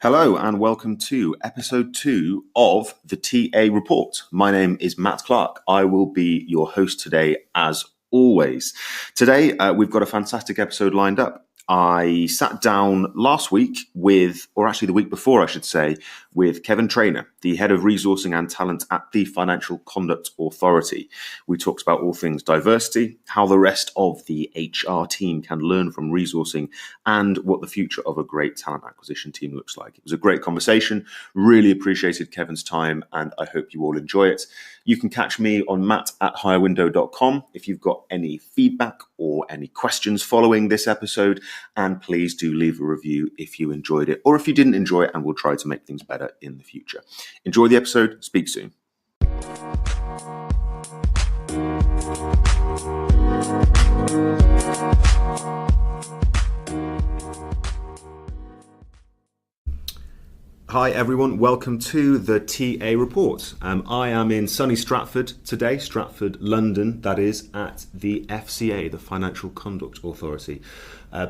Hello and welcome to episode 2 of the TA Report. My name is Matt Clarke. I will be your host today as always. Today we've got a fantastic episode lined up. I sat down last week with, or actually the week before I should say, with Kevin Trainor, the Head of Resourcing and Talent at the Financial Conduct Authority. We talked about all things diversity, how the rest of the HR team can learn from resourcing, and what the future of a great talent acquisition team looks like. It was a great conversation. Really appreciated Kevin's time, and I hope you all enjoy it. You can catch me on matt@HireWindow.com if you've got any feedback or any questions following this episode, and please do leave a review if you enjoyed it or if you didn't enjoy it, and we'll try to make things better in the future. Enjoy the episode. Speak soon. Hi everyone, welcome to the TA Report. I am in sunny Stratford today, Stratford, London, that is, at the FCA, the Financial Conduct Authority.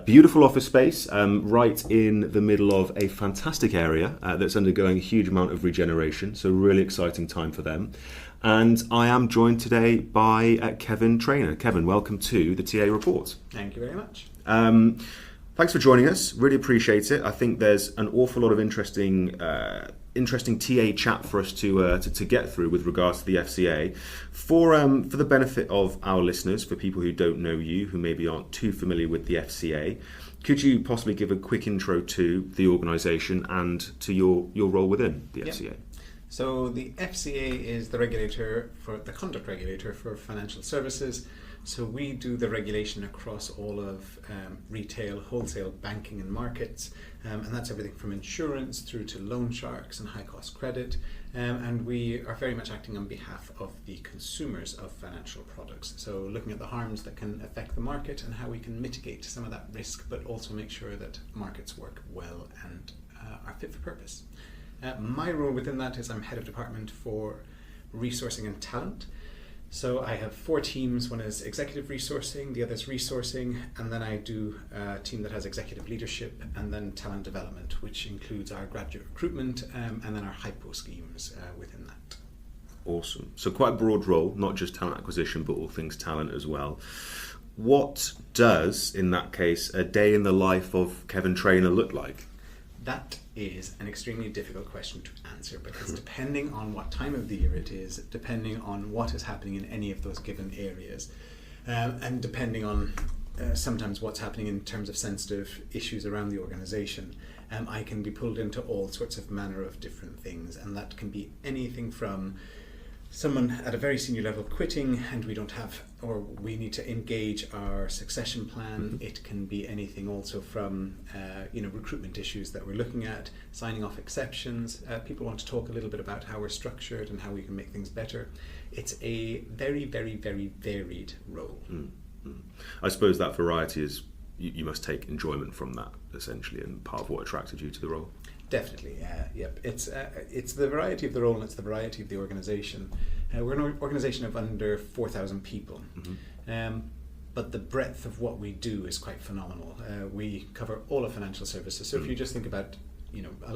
Beautiful office space, right in the middle of a fantastic area that's undergoing a huge amount of regeneration, so really exciting time for them. And I am joined today by Kevin Trainor. Kevin, welcome to the TA Report. Thank you very much. Thanks for joining us. Really appreciate it. I think there's an awful lot of interesting TA chat for us to get through with regards to the FCA. For the benefit of our listeners, for people who don't know you, who maybe aren't too familiar with the FCA, could you possibly give a quick intro to the organisation and to your role within the FCA? Yep. So the FCA is the conduct regulator for financial services. So we do the regulation across all of retail, wholesale, banking and markets, and that's everything from insurance through to loan sharks and high-cost credit, and we are very much acting on behalf of the consumers of financial products. So looking at the harms that can affect the market and how we can mitigate some of that risk, but also make sure that markets work well and are fit for purpose. My role within that is I'm head of department for resourcing and talent. So I have 4 teams. One is executive resourcing, the other is resourcing, and then I do a team that has executive leadership and then talent development, which includes our graduate recruitment and then our hypo schemes within that. Awesome. So quite a broad role, not just talent acquisition, but all things talent as well. What does, in that case, a day in the life of Kevin Trainor look like? That is an extremely difficult question to answer because depending on what time of the year it is, depending on what is happening in any of those given areas, and depending on sometimes what's happening in terms of sensitive issues around the organisation, I can be pulled into all sorts of manner of different things, and that can be anything from someone at a very senior level quitting and we don't have, or we need to engage our succession plan. It can be anything also from recruitment issues that we're looking at, signing off exceptions. People want to talk a little bit about how we're structured and how we can make things better. It's a very, very, very varied role. I suppose that variety is, you must take enjoyment from that essentially, and part of what attracted you to the role. Definitely, yep. It's the variety of the role and it's the variety of the organisation. We're an organisation of under 4,000 people, but the breadth of what we do is quite phenomenal. We cover all of financial services. So if you just think about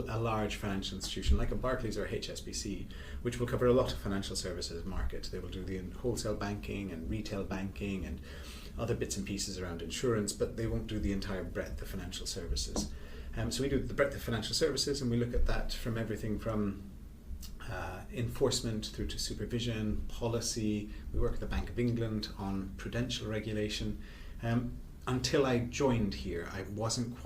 a large financial institution like a Barclays or a HSBC, which will cover a lot of financial services market. They will do the wholesale banking and retail banking and other bits and pieces around insurance, but they won't do the entire breadth of financial services. So we do the breadth of financial services, and we look at that from everything from enforcement through to supervision, policy. We work with the Bank of England on prudential regulation. Until I joined here, I wasn't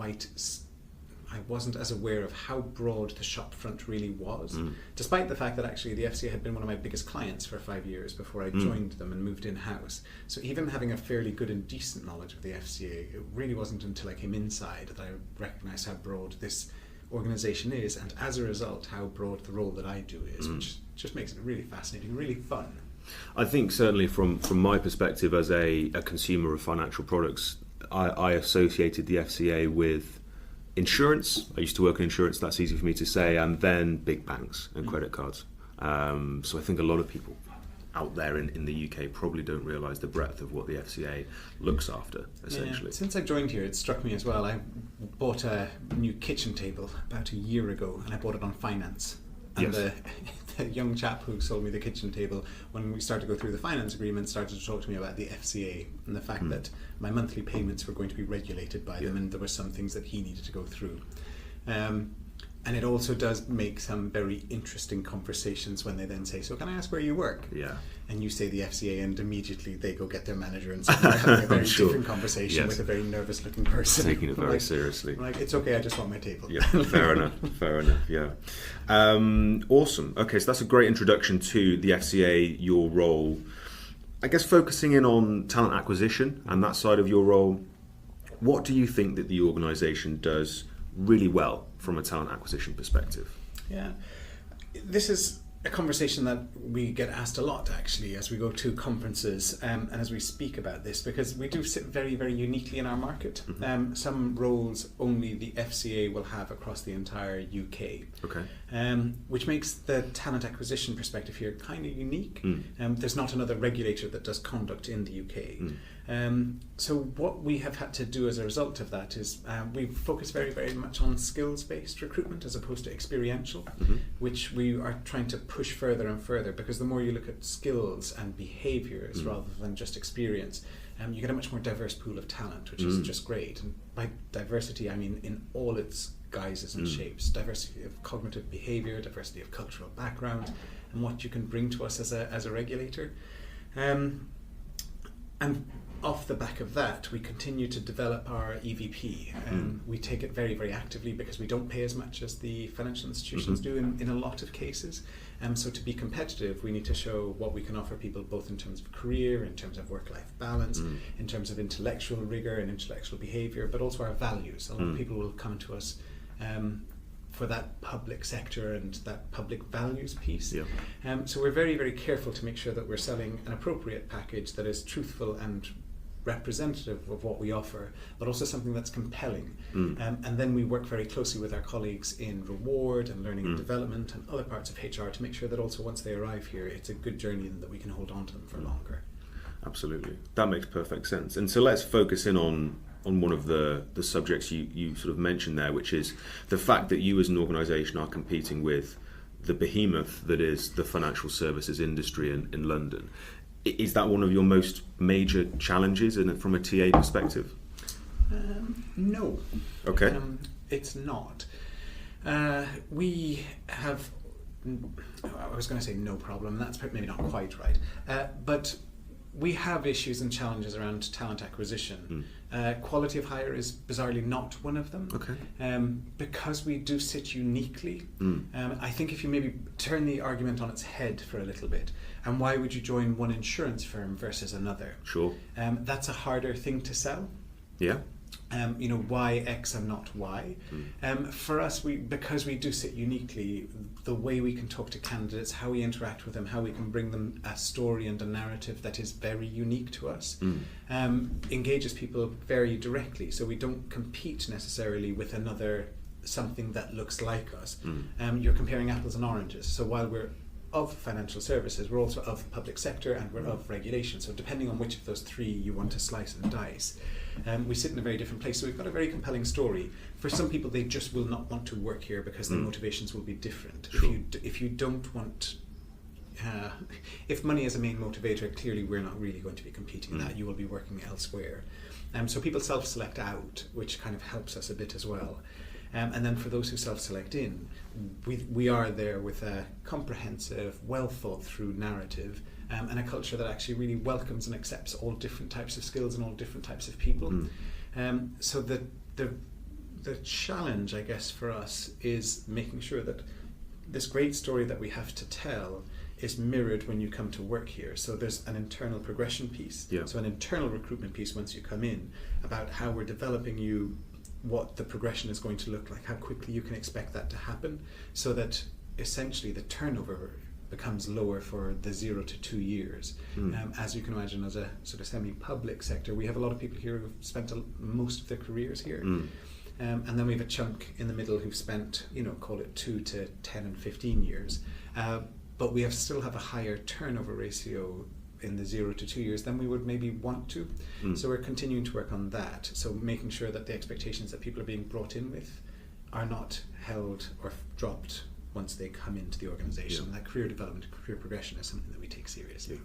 as aware of how broad the shop front really was, despite the fact that actually the FCA had been one of my biggest clients for 5 years before I joined them and moved in-house. So even having a fairly good and decent knowledge of the FCA, it really wasn't until I came inside that I recognised how broad this organisation is, and as a result how broad the role that I do is, which just makes it really fascinating, really fun. I think certainly from my perspective as a consumer of financial products, I associated the FCA with insurance. I used to work in insurance, that's easy for me to say, and then big banks and credit cards. So I think a lot of people out there in the UK probably don't realise the breadth of what the FCA looks after, essentially. Yeah. Since I joined here, it struck me as well. I bought a new kitchen table about a year ago, and I bought it on finance. And Yes. the young chap who sold me the kitchen table, when we started to go through the finance agreement, started to talk to me about the FCA and the fact that my monthly payments were going to be regulated by them, and there were some things that he needed to go through. And it also does make some very interesting conversations when they then say, so can I ask where you work? Yeah. And you say the FCA, and immediately they go get their manager and start having a very different conversation with a very nervous looking person. Taking it very seriously. I'm like, it's okay, I just want my table. Yeah, fair enough, yeah. Awesome. Okay, so that's a great introduction to the FCA, your role. I guess focusing in on talent acquisition and that side of your role, what do you think that the organisation does really well from a talent acquisition perspective? Yeah, this is a conversation that we get asked a lot, actually, as we go to conferences and as we speak about this, because we do sit very, very uniquely in our market. Some roles only the FCA will have across the entire UK, which makes the talent acquisition perspective here kind of unique. There's not another regulator that does conduct in the UK. So what we have had to do as a result of that is we focus very, very much on skills-based recruitment as opposed to experiential, which we are trying to push further and further, because the more you look at skills and behaviours rather than just experience, you get a much more diverse pool of talent, which is just great. And by diversity, I mean in all its guises and shapes: diversity of cognitive behaviour, diversity of cultural background, and what you can bring to us as a regulator. And off the back of that, we continue to develop our EVP. We take it very, very actively because we don't pay as much as the financial institutions do in a lot of cases. So to be competitive, we need to show what we can offer people, both in terms of career, in terms of work-life balance, in terms of intellectual rigour and intellectual behaviour, but also our values. A lot of people will come to us for that public sector and that public values piece. So we're very, very careful to make sure that we're selling an appropriate package that is truthful and representative of what we offer, but also something that's compelling. And then we work very closely with our colleagues in reward and learning and development and other parts of HR to make sure that also once they arrive here, it's a good journey and that we can hold on to them for longer. Absolutely. That makes perfect sense. And so let's focus in on one of the subjects you sort of mentioned there, which is the fact that you as an organisation are competing with the behemoth that is the financial services industry in London. Is that one of your most major challenges from a TA perspective? No. Okay. It's not. We have, I was going to say no problem, that's maybe not quite right, but we have issues and challenges around talent acquisition. Quality of hire is bizarrely not one of them. Because we do sit uniquely. I think if you maybe turn the argument on its head for a little bit, and why would you join one insurance firm versus another? Sure. That's a harder thing to sell. Yeah. Why X and not Y. For us, because we do sit uniquely, the way we can talk to candidates, how we interact with them, how we can bring them a story and a narrative that is very unique to us, engages people very directly. So we don't compete necessarily with something that looks like us. You're comparing apples and oranges. So while we're of financial services, we're also of public sector and we're of regulation. So depending on which of those three you want to slice and dice, we sit in a very different place. So we've got a very compelling story. For some people, they just will not want to work here because their motivations will be different. Sure. If you don't want, if money is a main motivator, clearly we're not really going to be competing in that. You will be working elsewhere. So people self-select out, which kind of helps us a bit as well. And then for those who self-select in, we are there with a comprehensive, well thought through narrative and a culture that actually really welcomes and accepts all different types of skills and all different types of people. So the challenge, I guess, for us is making sure that this great story that we have to tell is mirrored when you come to work here. So there's an internal progression piece, so an internal recruitment piece once you come in, about how we're developing you, what the progression is going to look like, how quickly you can expect that to happen, so that essentially the turnover becomes lower for the 0 to 2 years. As you can imagine, as a sort of semi-public sector, we have a lot of people here who've spent most of their careers here. And then we have a chunk in the middle who've spent, call it 2 to 10 and 15 years. but we still have a higher turnover ratio in the 0 to 2 years than we would maybe want to. So we're continuing to work on that. So making sure that the expectations that people are being brought in with are not held or dropped once they come into the organisation. Yeah. That career development, career progression is something that we take seriously.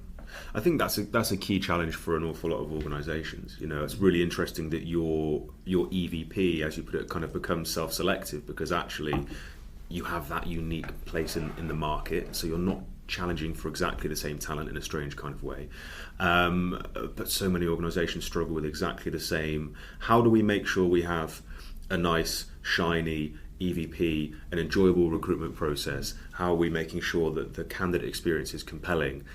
I think that's a key challenge for an awful lot of organisations. You know, it's really interesting that your EVP, as you put it, kind of becomes self-selective, because actually you have that unique place in the market, so you're not challenging for exactly the same talent in a strange kind of way. But so many organisations struggle with exactly the same. How do we make sure we have a nice, shiny EVP, an enjoyable recruitment process? How are we making sure that the candidate experience is compelling?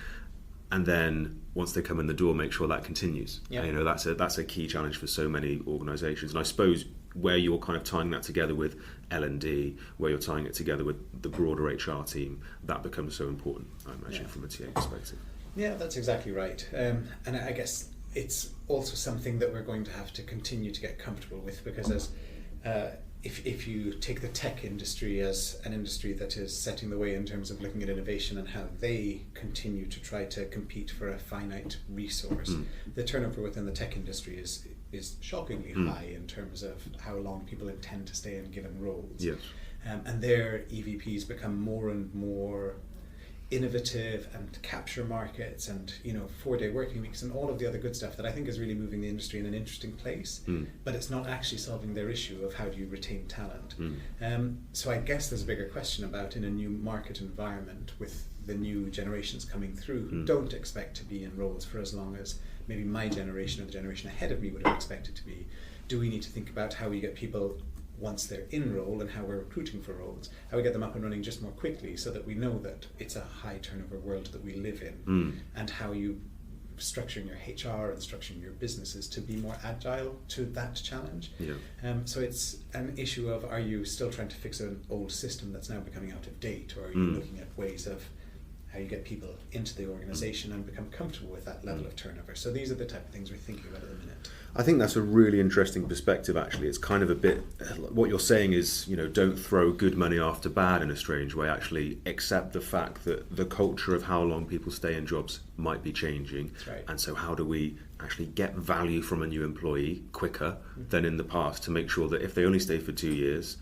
And then once they come in the door, make sure that continues. Yep. You know, that's a key challenge for so many organisations. And I suppose where you're kind of tying that together with L&D, where you're tying it together with the broader HR team, that becomes so important, I imagine, from a TA perspective. Yeah, that's exactly right. And I guess it's also something that we're going to have to continue to get comfortable with, because as if you take the tech industry as an industry that is setting the way in terms of looking at innovation and how they continue to try to compete for a finite resource, the turnover within the tech industry is shockingly high in terms of how long people intend to stay in given roles. Yes. And their EVPs become more and more innovative and capture markets and 4-day working weeks and all of the other good stuff that I think is really moving the industry in an interesting place, but it's not actually solving their issue of how do you retain talent. So I guess there's a bigger question about, in a new market environment with the new generations coming through who don't expect to be in roles for as long as maybe my generation or the generation ahead of me would have expected to be, do we need to think about how we get people once they're in role and how we're recruiting for roles, how we get them up and running just more quickly so that we know that it's a high turnover world that we live in, and how you structuring your HR and structuring your businesses to be more agile to that challenge. So it's an issue of, are you still trying to fix an old system that's now becoming out of date, or are you looking at ways of how you get people into the organisation and become comfortable with that level of turnover. So these are the type of things we're thinking about at the minute. I think that's a really interesting perspective, actually. It's kind of a bit, what you're saying is, don't throw good money after bad in a strange way. Actually accept the fact that the culture of how long people stay in jobs might be changing. That's right. And so how do we actually get value from a new employee quicker than in the past, to make sure that if they only stay for 2 years,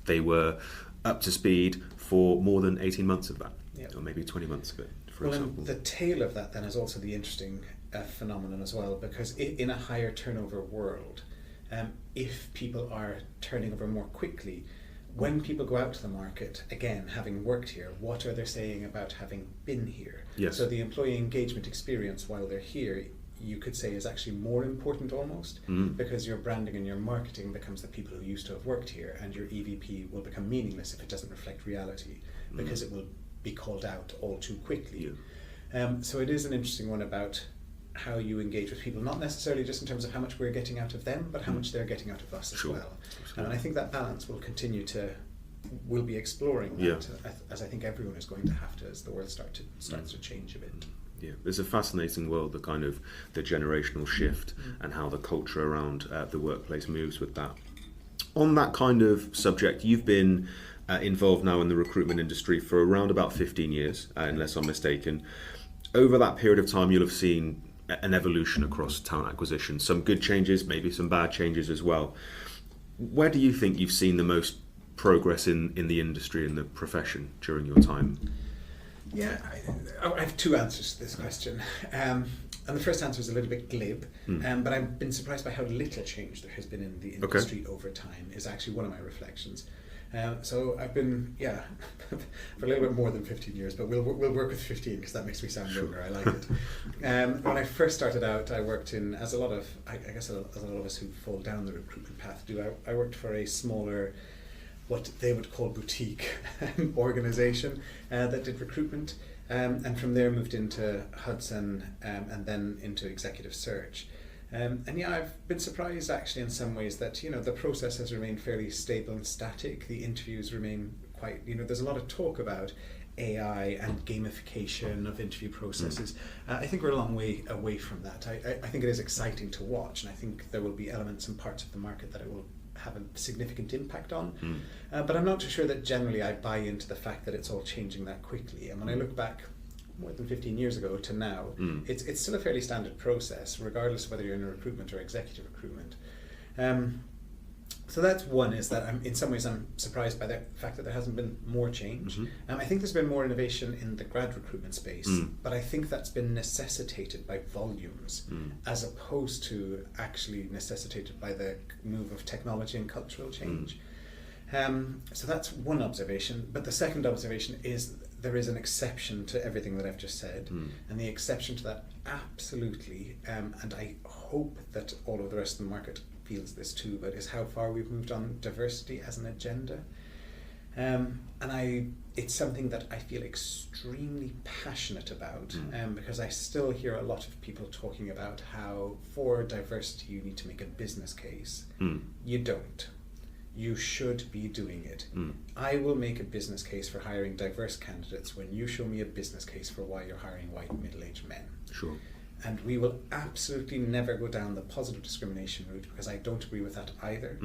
they were up to speed for more than 18 months of that, or maybe 20 months of it, for example. And the tail of that then is also the interesting phenomenon as well, because in a higher turnover world, if people are turning over more quickly, when people go out to the market, again, having worked here, what are they saying about having been here? Yes. So the employee engagement experience while they're here, you could say, is actually more important almost, because your branding and your marketing becomes the people who used to have worked here, and your EVP will become meaningless if it doesn't reflect reality, because it will be called out all too quickly. So it is an interesting one about how you engage with people, not necessarily just in terms of how much we're getting out of them, but how much they're getting out of us as well. And I think that balance will continue to, we'll be exploring that, as I think everyone is going to have to, as the world starts to change a bit. Yeah, it's a fascinating world, the kind of the generational shift and how the culture around the workplace moves with that. On that kind of subject, you've been involved now in the recruitment industry for around about 15 years, unless I'm mistaken. Over that period of time, you'll have seen an evolution across talent acquisition, some good changes, maybe some bad changes as well. Where do you think you've seen the most progress in the industry, in the profession, during your time? Yeah, I have two answers to this question. And the first answer is a little bit glib, but I've been surprised by how little change there has been in the industry over time, is actually one of my reflections. So I've been, for a little bit more than 15 years, but we'll work with 15 because that makes me sound younger. I like it. When I first started out, I worked in, as a lot of us who fall down the recruitment path do, I worked for a smaller, what they would call boutique organisation that did recruitment, and from there moved into Hudson and then into executive search. I've been surprised actually in some ways that the process has remained fairly stable and static. The interviews remain quite, there's a lot of talk about AI and gamification of interview processes. I think we're a long way away from that. I think it is exciting to watch, and I think there will be elements and parts of the market that it will have a significant impact on. But I'm not too sure that generally I buy into the fact that it's all changing that quickly. And when I look back more than 15 years ago to now, it's still a fairly standard process, regardless of whether you're in recruitment or executive recruitment. So that's one, is that in some ways I'm surprised by the fact that there hasn't been more change. I think there's been more innovation in the grad recruitment space, but I think that's been necessitated by volumes as opposed to actually necessitated by the move of technology and cultural change. So that's one observation. But the second observation is there is an exception to everything that I've just said. And the exception to that, absolutely, and I hope that all of the rest of the market feels this too, but is how far we've moved on diversity as an agenda. And it's something that I feel extremely passionate about, because I still hear a lot of people talking about how for diversity you need to make a business case. You don't. You should be doing it. I will make a business case for hiring diverse candidates when you show me a business case for why you're hiring white middle-aged men. Sure. And we will absolutely never go down the positive discrimination route, because I don't agree with that either.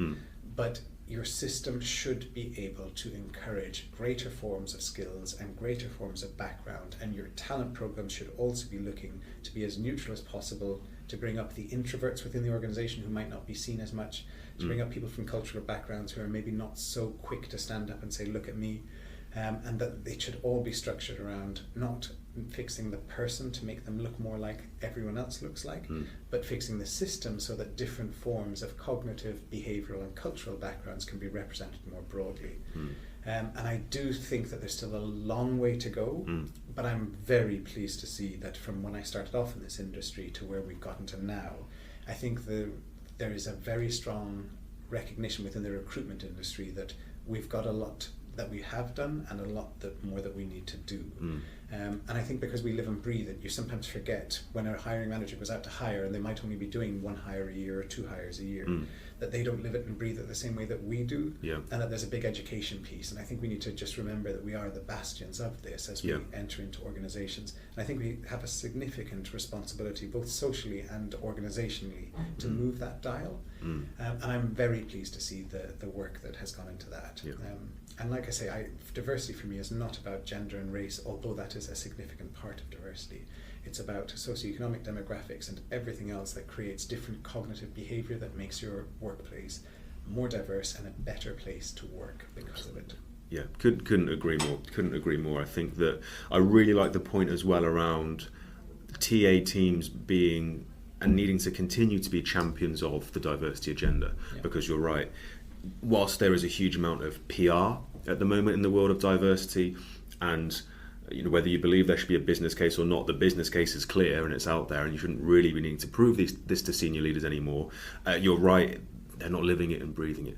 But your system should be able to encourage greater forms of skills and greater forms of background, and your talent programs should also be looking to be as neutral as possible, to bring up the introverts within the organization who might not be seen as much, to bring up people from cultural backgrounds who are maybe not so quick to stand up and say, look at me, and that it should all be structured around not fixing the person to make them look more like everyone else looks like, but fixing the system so that different forms of cognitive, behavioural and cultural backgrounds can be represented more broadly. And I do think that there's still a long way to go, but I'm very pleased to see that from when I started off in this industry to where we've gotten to now, I think there is a very strong recognition within the recruitment industry that we've got a lot that we have done and a lot more that we need to do. And I think because we live and breathe it, you sometimes forget when a hiring manager goes out to hire, and they might only be doing one hire a year or two hires a year, that they don't live it and breathe it the same way that we do, and that there's a big education piece. And I think we need to just remember that we are the bastions of this as we enter into organizations. And I think we have a significant responsibility, both socially and organizationally, to move that dial. And I'm very pleased to see the work that has gone into that. And like I say, diversity for me is not about gender and race, although that is a significant part of diversity. It's about socioeconomic demographics and everything else that creates different cognitive behaviour that makes your workplace more diverse and a better place to work because of it. Yeah, couldn't agree more. Couldn't agree more. I think that I really like the point as well around TA teams being and needing to continue to be champions of the diversity agenda, because you're right. Whilst there is a huge amount of PR at the moment in the world of diversity, and whether you believe there should be a business case or not, the business case is clear and it's out there, and you shouldn't really be needing to prove this to senior leaders anymore. You're right, they're not living it and breathing it,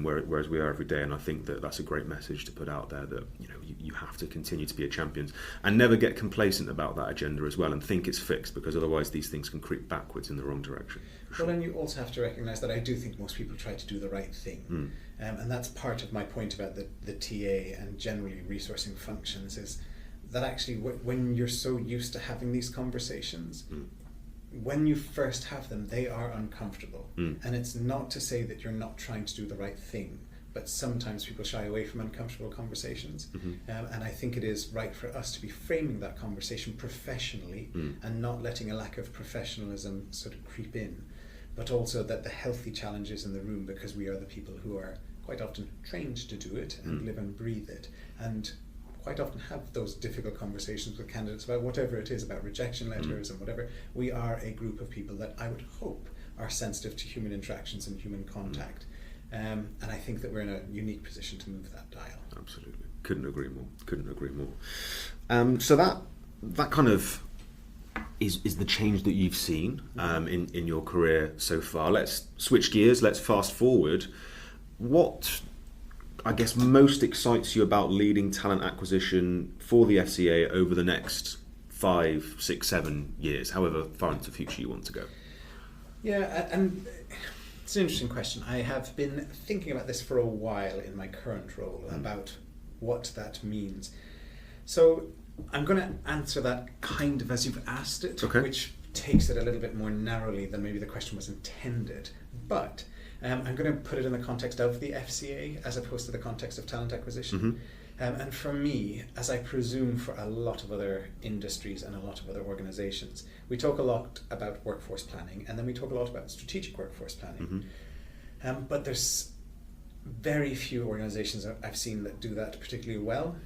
whereas we are every day. And I think that that's a great message to put out there, that you have to continue to be a champion and never get complacent about that agenda as well and think it's fixed, because otherwise these things can creep backwards in the wrong direction. Well, and you also have to recognise that I do think most people try to do the right thing, and that's part of my point about the TA and generally resourcing functions, is that actually when you're so used to having these conversations, when you first have them, they are uncomfortable. And it's not to say that you're not trying to do the right thing, but sometimes people shy away from uncomfortable conversations. And I think it is right for us to be framing that conversation professionally and not letting a lack of professionalism sort of creep in, but also that the healthy challenge is in the room, because we are the people who are quite often trained to do it and live and breathe it, and quite often have those difficult conversations with candidates about whatever it is, about rejection letters and whatever. We are a group of people that I would hope are sensitive to human interactions and human contact. And I think that we're in a unique position to move that dial. Absolutely. Couldn't agree more. So that kind of is the change that you've seen in your career so far. Let's switch gears, let's fast forward. What, I guess, most excites you about leading talent acquisition for the FCA over the next 5, 6, 7 years, however far into the future you want to go? Yeah, and it's an interesting question. I have been thinking about this for a while in my current role, about what that means. So I'm going to answer that kind of as you've asked it, which takes it a little bit more narrowly than maybe the question was intended. But I'm going to put it in the context of the FCA as opposed to the context of talent acquisition. And for me, as I presume for a lot of other industries and a lot of other organizations, we talk a lot about workforce planning, and then we talk a lot about strategic workforce planning. But there's very few organizations I've seen that do that particularly well.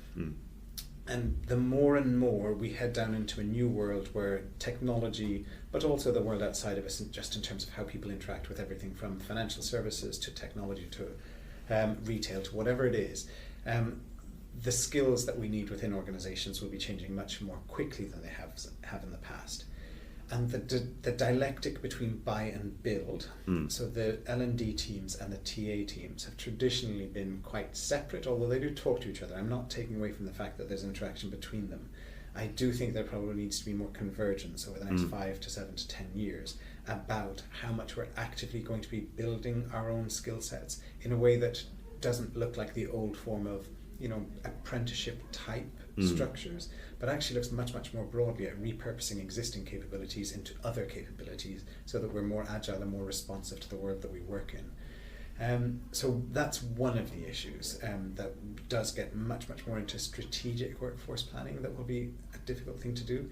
And the more and more we head down into a new world where technology, but also the world outside of us, just in terms of how people interact with everything from financial services to technology to retail to whatever it is, the skills that we need within organizations will be changing much more quickly than they have in the past. And the dialectic between buy and build, so the L&D teams and the TA teams have traditionally been quite separate, although they do talk to each other. I'm not taking away from the fact that there's interaction between them. I do think there probably needs to be more convergence over the next 5 to 7 to 10 years about how much we're actively going to be building our own skill sets in a way that doesn't look like the old form of apprenticeship type structures, but actually looks much, much more broadly at repurposing existing capabilities into other capabilities so that we're more agile and more responsive to the world that we work in. So that's one of the issues that does get much, much more into strategic workforce planning. That will be a difficult thing to do.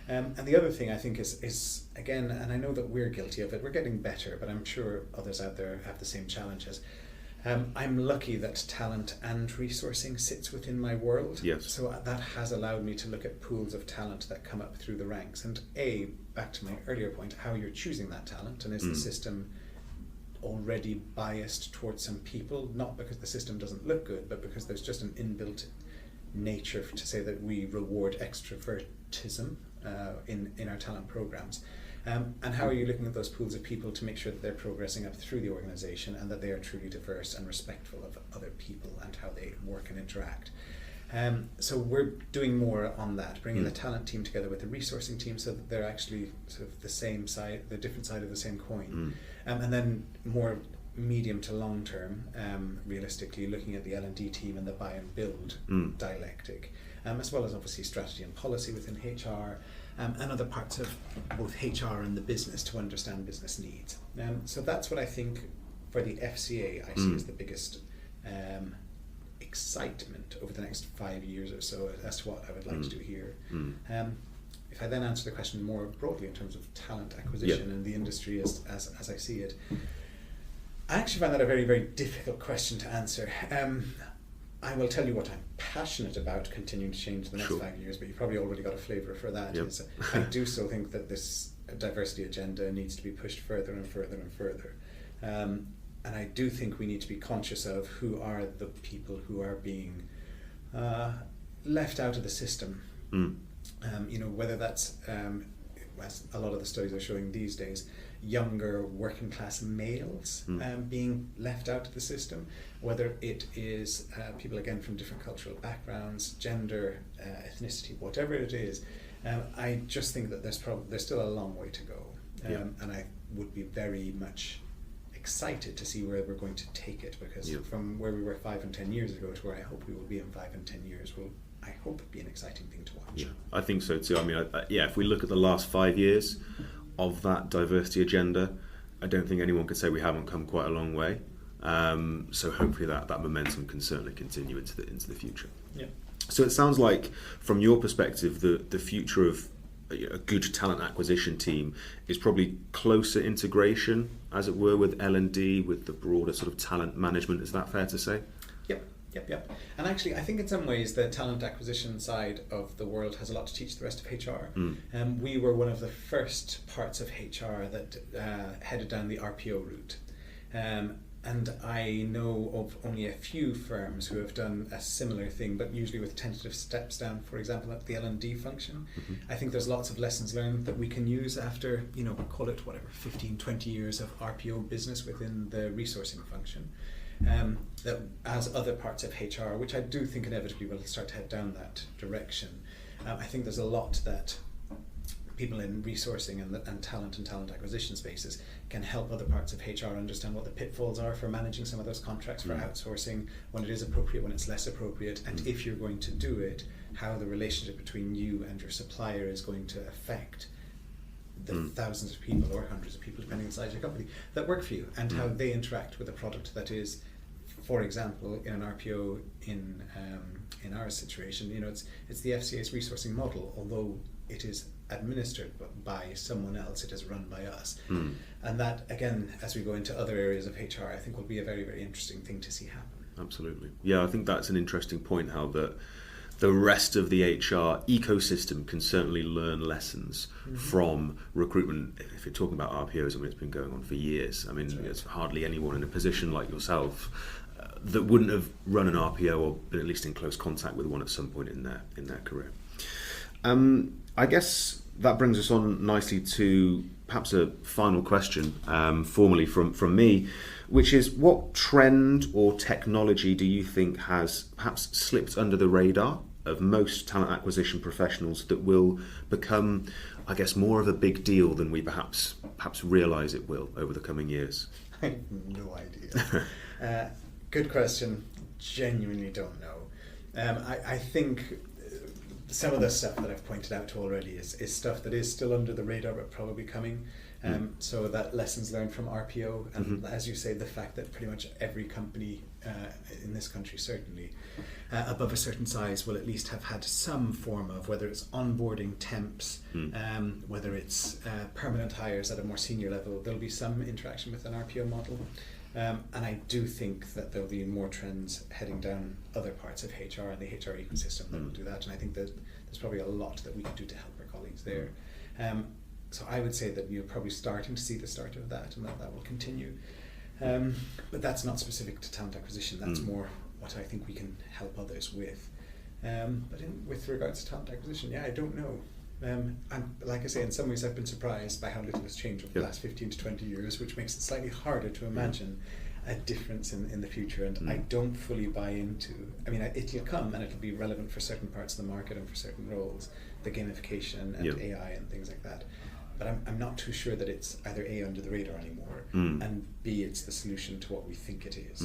And the other thing I think is again, and I know that we're guilty of it, we're getting better, but I'm sure others out there have the same challenges. I'm lucky that talent and resourcing sits within my world. Yes. So that has allowed me to look at pools of talent that come up through the ranks. And back to my earlier point, how you're choosing that talent, and is the system already biased towards some people, not because the system doesn't look good, but because there's just an inbuilt nature to say that we reward extrovertism in our talent programs. And how are you looking at those pools of people to make sure that they're progressing up through the organization and that they are truly diverse and respectful of other people and how they work and interact? So we're doing more on that, bringing the talent team together with the resourcing team so that they're actually sort of the same side, the different side of the same coin. And then more medium to long term, realistically looking at the L&D team and the buy and build dialectic, as well as obviously strategy and policy within HR, and other parts of both HR and the business to understand business needs. So that's what I think for the FCA I see as the biggest excitement over the next 5 years or so as to what I would like to do here. If I then answer the question more broadly in terms of talent acquisition and the industry as I see it, I actually find that a very, very difficult question to answer. I will tell you what I'm passionate about continuing to change the next 5 years, but you've probably already got a flavour for that. Is I do so think that this diversity agenda needs to be pushed further and further and further. And I do think we need to be conscious of who are the people who are being left out of the system. Whether that's, as a lot of the studies are showing these days, younger working class males being left out of the system, whether it is people again from different cultural backgrounds, gender, ethnicity, whatever it is. I just think that there's still a long way to go, and I would be very much excited to see where we're going to take it, because from where we were 5 and 10 years ago to where I hope we will be in 5 and 10 years will, I hope, be an exciting thing to watch. I think so too. I mean, if we look at the last 5 years of that diversity agenda, I don't think anyone could say we haven't come quite a long way. So hopefully that momentum can certainly continue into the future. So it sounds like, from your perspective, the future of a good talent acquisition team is probably closer integration, as it were, with L&D, with the broader sort of talent management. Is that fair to say? Yep. And actually, I think in some ways the talent acquisition side of the world has a lot to teach the rest of HR. We were one of the first parts of HR that headed down the RPO route. And I know of only a few firms who have done a similar thing, but usually with tentative steps down, for example, at the L&D function. I think there's lots of lessons learned that we can use after, call it 15, 20 years of RPO business within the resourcing function. That as other parts of HR, which I do think inevitably will start to head down that direction, I think there's a lot that people in resourcing and talent acquisition spaces can help other parts of HR understand what the pitfalls are for managing some of those contracts for outsourcing, when it is appropriate, when it's less appropriate, and if you're going to do it, how the relationship between you and your supplier is going to affect the thousands of people or hundreds of people, depending on the size of your company, that work for you, and how they interact with a product that is, for example, in an RPO in our situation, it's the FCA's resourcing model, although it is administered by someone else, it is run by us. And that, again, as we go into other areas of HR, I think will be a very, very interesting thing to see happen. Absolutely. Yeah, I think that's an interesting point, how the rest of the HR ecosystem can certainly learn lessons from recruitment. If you're talking about RPOs, I mean, it's been going on for years. I mean, there's hardly anyone in a position like yourself that wouldn't have run an RPO or been at least in close contact with one at some point in their career. I guess that brings us on nicely to perhaps a final question, formally from me, which is, what trend or technology do you think has perhaps slipped under the radar of most talent acquisition professionals that will become, I guess, more of a big deal than we perhaps realise it will over the coming years? I have no idea. Good question. Genuinely don't know. I think some of the stuff that I've pointed out already is stuff that is still under the radar but probably coming. So that lessons learned from RPO, and as you say, the fact that pretty much every company in this country, certainly above a certain size, will at least have had some form of, whether it's onboarding temps, whether it's permanent hires at a more senior level, there'll be some interaction with an RPO model. And I do think that there'll be more trends heading down other parts of HR and the HR ecosystem that will do that. And I think that there's probably a lot that we can do to help our colleagues there. So I would say that you're probably starting to see the start of that, and that will continue. But that's not specific to talent acquisition. That's more what I think we can help others with. But with regards to talent acquisition, I don't know. And like I say, in some ways I've been surprised by how little has changed over the last 15 to 20 years, which makes it slightly harder to imagine a difference in the future. And I don't fully buy into, I mean, it'll come and it'll be relevant for certain parts of the market and for certain roles, the gamification and AI and things like that. But I'm not too sure that it's either A, under the radar anymore, and B, it's the solution to what we think it is.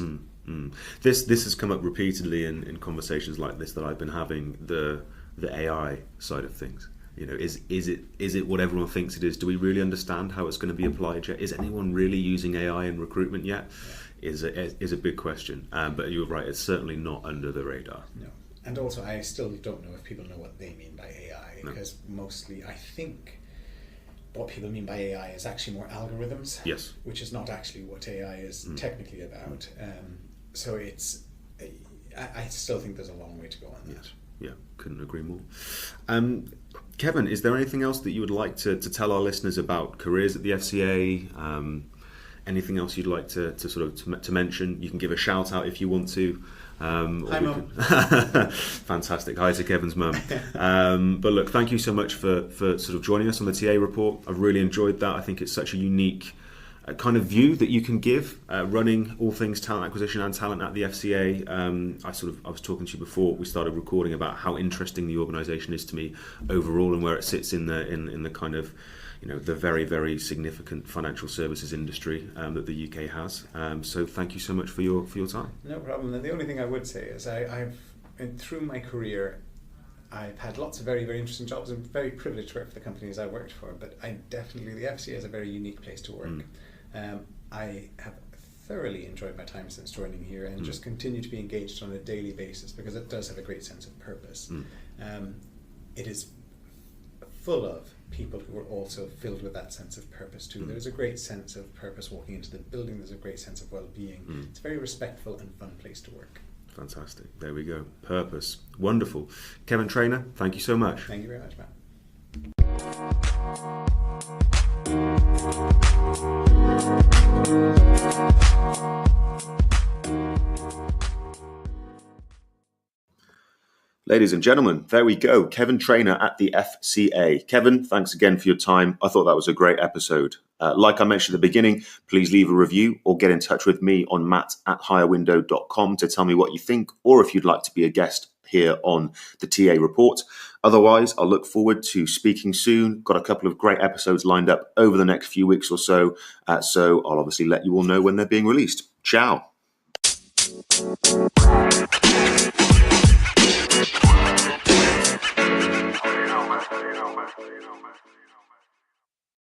This has come up repeatedly in conversations like this that I've been having, the AI side of things. Is it what everyone thinks it is? Do we really understand how it's going to be applied yet? Is anyone really using AI in recruitment yet? Is a big question. But you're right, it's certainly not under the radar. No. And also, I still don't know if people know what they mean by AI, because mostly I think what people mean by AI is actually more algorithms, which is not actually what AI is technically about. So I still think there's a long way to go on that. Yeah, couldn't agree more. Kevin, is there anything else that you would like to tell our listeners about careers at the FCA? Anything else you'd like to to mention? You can give a shout out if you want to. Hi, Mum. Fantastic. Hi to Kevin's mum. But look, thank you so much for joining us on the TA report. I've really enjoyed that. I think it's such a unique kind of view that you can give running all things talent acquisition and talent at the FCA. I was talking to you before we started recording about how interesting the organisation is to me overall, and where it sits in the kind of the very, very significant financial services industry that the UK has. So thank you so much for your time. No problem. And the only thing I would say is I've through my career, I've had lots of very, very interesting jobs and very privileged to work for the companies I worked for, but the FCA is a very unique place to work. I have thoroughly enjoyed my time since joining here, and just continue to be engaged on a daily basis, because it does have a great sense of purpose. It is full of people who are also filled with that sense of purpose too. There's a great sense of purpose walking into the building. There's a great sense of well-being. It's a very respectful and fun place to work. Fantastic. There we go. Purpose. Wonderful. Kevin Trainor, thank you so much. Thank you very much, Matt. Ladies and gentlemen, there we go. Kevin Trainor at the FCA. Kevin, thanks again for your time. I thought that was a great episode. Like I mentioned at the beginning, please leave a review or get in touch with me on matt@hirewindow.com to tell me what you think, or if you'd like to be a guest here on the TA report. Otherwise, I'll look forward to speaking soon. Got a couple of great episodes lined up over the next few weeks or so. So I'll obviously let you all know when they're being released. Ciao. You know, man.